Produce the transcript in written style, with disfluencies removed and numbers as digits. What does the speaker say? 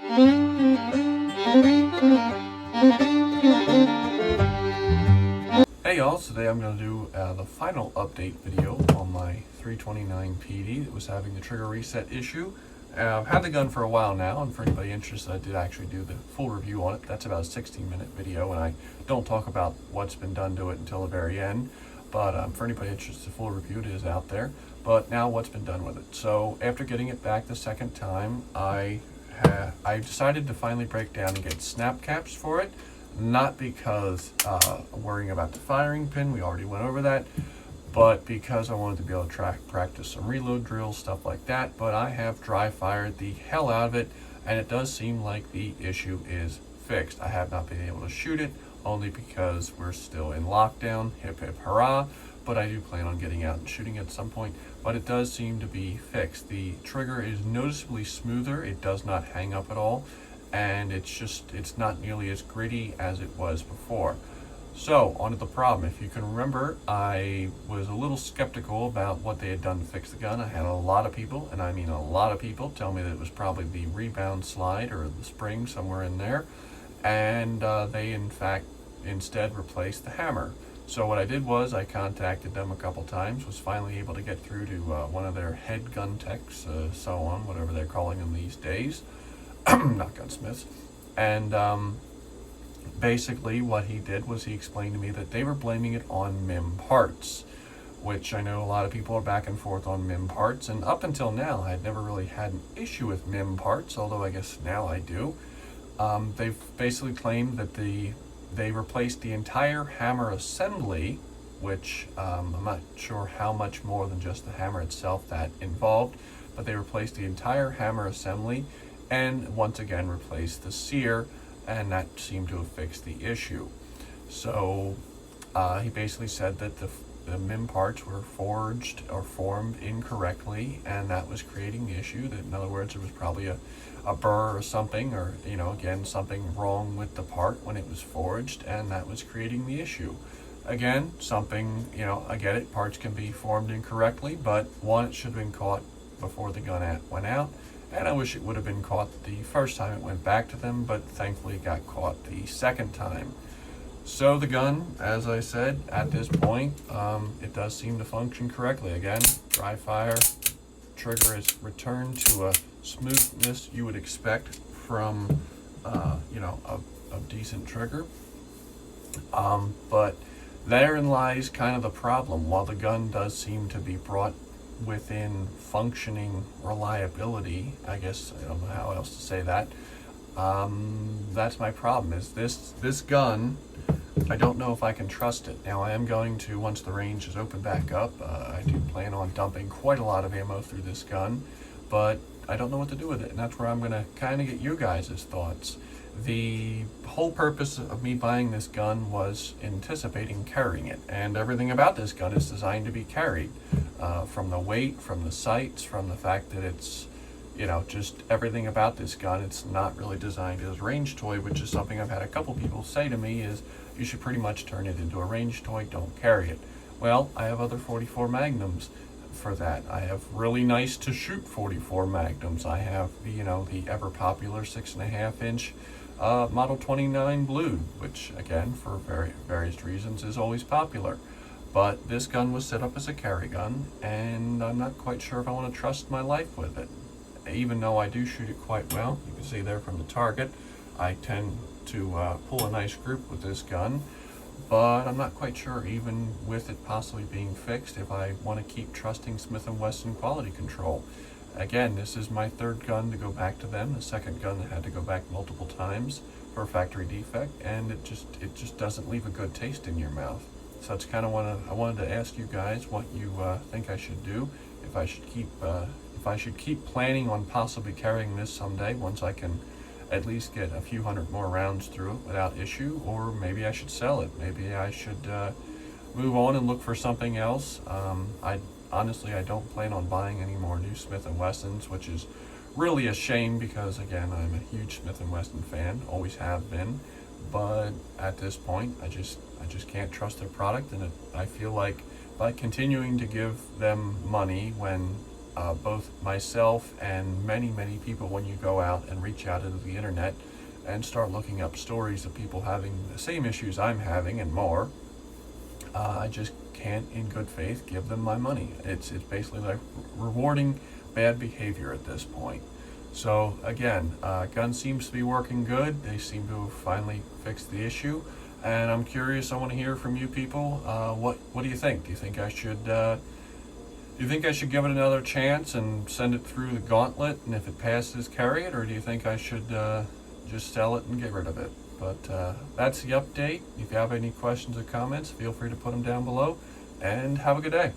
Hey y'all, today I'm going to do the final update video on my 329 PD that was having the trigger reset issue. I've had the gun for a while now, and for anybody interested, I did actually do the full review on it. That's about a 16-minute video, and I don't talk about what's been done to it until the very end. But for anybody interested, the full review it is out there. But now what's been done with it. So after getting it back the second time, I decided to finally break down and get snap caps for it. Not because worrying about the firing pin, we already went over that, but because I wanted to be able to practice some reload drills, stuff like that. But I have dry fired the hell out of it, and it does seem like the issue is fixed. I have not been able to shoot it, only because we're still in lockdown, hip hip hurrah, but I do plan on getting out and shooting at some point. But it does seem to be fixed. The trigger is noticeably smoother, it does not hang up at all, and it's not nearly as gritty as it was before. So, on to the problem. If you can remember, I was a little skeptical about what they had done to fix the gun. I had a lot of people, and I mean a lot of people, tell me that it was probably the rebound slide or the spring somewhere in there, and they in fact instead replaced the hammer. So what I did was I contacted them a couple times, was finally able to get through to one of their head gun techs, so on, whatever they're calling them these days. Not gunsmiths. And basically what he did was he explained to me that they were blaming it on MIM parts, which I know a lot of people are back and forth on MIM parts, and up until now I had never really had an issue with MIM parts, although I guess now I do. They've basically claimed that they replaced the entire hammer assembly, which I'm not sure how much more than just the hammer itself that involved, but they replaced the entire hammer assembly and once again replaced the sear, and that seemed to have fixed the issue. So he basically said that the MIM parts were forged or formed incorrectly, and that was creating the issue. That in other words, there was probably a burr or something, or again, something wrong with the part when it was forged, and that was creating the issue. Again, something, I get it, parts can be formed incorrectly, but one, it should have been caught before the gun went out. And I wish it would have been caught the first time it went back to them, but thankfully it got caught the second time. So the gun, as I said, at this point, it does seem to function correctly. Again, dry fire, trigger is returned to a smoothness you would expect from, a decent trigger. But therein lies kind of the problem. While the gun does seem to be brought within functioning reliability, I guess, I don't know how else to say that, that's my problem, is this gun, I don't know if I can trust it. Now I am going to, once the range is open back up, I do plan on dumping quite a lot of ammo through this gun, but I don't know what to do with it, and that's where I'm going to kind of get you guys' thoughts. The whole purpose of me buying this gun was anticipating carrying it, and everything about this gun is designed to be carried. From the weight, from the sights, from the fact that it's, just everything about this gun, it's not really designed as a range toy, which is something I've had a couple people say to me is, you should pretty much turn it into a range toy, don't carry it. Well, I have other 44 Magnums for that. I have really nice to shoot 44 Magnums. I have the ever popular 6.5 inch Model 29 Blue, which again, for various reasons, is always popular. But this gun was set up as a carry gun, and I'm not quite sure if I want to trust my life with it. Even though I do shoot it quite well, you can see there from the target, I tend to pull a nice group with this gun, but I'm not quite sure, even with it possibly being fixed, if I want to keep trusting Smith & Wesson quality control. Again, this is my third gun to go back to them. The second gun that had to go back multiple times for a factory defect, and it just doesn't leave a good taste in your mouth. So that's kind of what I wanted to ask you guys what you think I should do. If I should keep planning on possibly carrying this someday once I can at least get a few hundred more rounds through it without issue, or maybe I should sell it. Maybe I should move on and look for something else. Honestly, I don't plan on buying any more new Smith & Wessons, which is really a shame because, again, I'm a huge Smith & Wesson fan, always have been. But at this point, I just can't trust their product, and I feel like by continuing to give them money when both myself and many, many people, when you go out and reach out into the internet and start looking up stories of people having the same issues I'm having and more, I just can't in good faith give them my money. It's basically like rewarding bad behavior at this point. So again, Gun seems to be working good. They seem to have finally fixed the issue, and I'm curious. I want to hear from you people. What do you think? Do you think I should give it another chance and send it through the gauntlet, and if it passes, carry it, or do you think I should just sell it and get rid of it? But that's the update. If you have any questions or comments, feel free to put them down below, and have a good day.